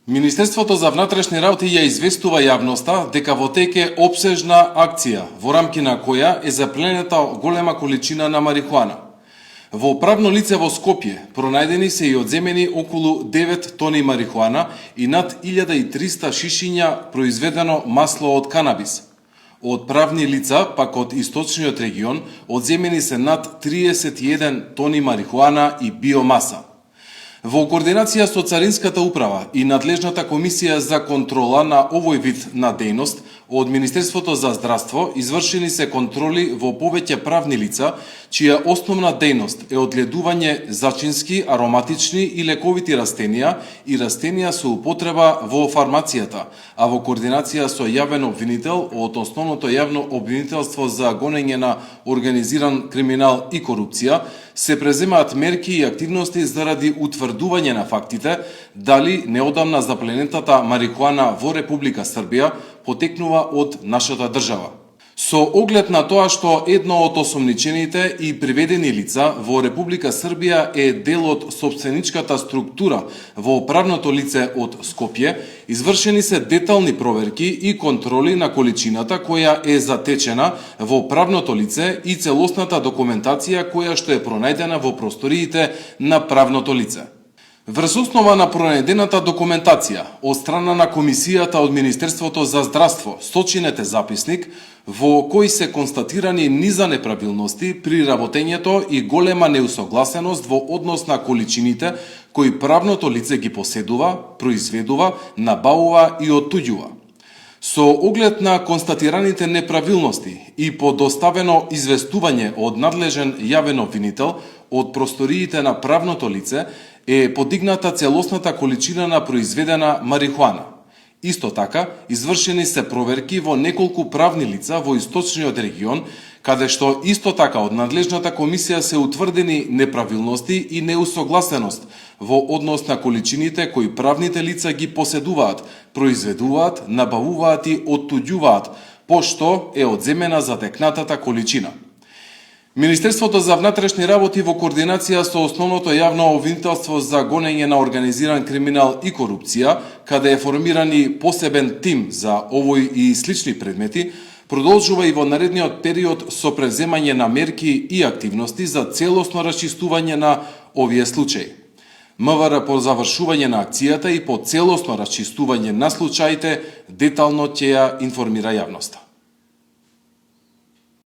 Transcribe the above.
Министерството за внатрешни работи ја известува јавноста дека во тек е опсежна акција, во рамки на која е запленета голема количина на марихуана. Во правно лице во Скопје пронајдени се и одземени околу 9 тони марихуана и над 1300 шишиња произведено масло од канабис. Од правни лица, пак од источниот регион, одземени се над 31 тони марихуана и биомаса. Во координација со Царинската управа и надлежната комисија за контрола на овој вид на дејност, од Министерството за здравство извршени се контроли во повеќе правни лица, чија основна дејност е одгледување зачински, ароматични и лековити растенија и растенија со употреба во фармацијата, а во координација со јавен обвинител од Основното јавно обвинителство за гонење на организиран криминал и корупција, се преземаат мерки и активности заради утврдување на фактите дали неодамна запленетата марихуана во Република Србија потекнува од нашата држава. Со оглед на тоа што едно од осомничените и приведени лица во Република Србија е дел од сопстеничката структура во правното лице од Скопје, извршени се детални проверки и контроли на количината која е затечена во правното лице и целосната документација која што е пронајдена во просториите на правното лице. Врз основа на пронајдената документација од страна на комисијата од Министерството за здравство сочинете записник во кој се констатирани низа неправилности при работењето и голема неусогласеност во однос на количините кои правното лице ги поседува, произведува, набавува и оттуѓува. Со оглед на констатираните неправилности и по доставено известување од надлежен јавен обвинител од просториите на правното лице е подигната целосната количина на произведена марихуана. Исто така, извршени се проверки во неколку правни лица во источниот регион, каде што исто така од надлежната комисија се утврдени неправилности и неусогласеност во однос на количините кои правните лица ги поседуваат, произведуваат, набавуваат и оттуѓуваат, пошто е одземена затекнатата количина. Министерството за внатрешни работи во координација со Основното јавно обвинителство за гонење на организиран криминал и корупција, каде е формиран и посебен тим за овој и слични предмети, продолжува и во наредниот период со преземање на мерки и активности за целосно расчистување на овие случаи. МВР по завршување на акцијата и по целосно расчистување на случаите детално ќе ја информира јавноста.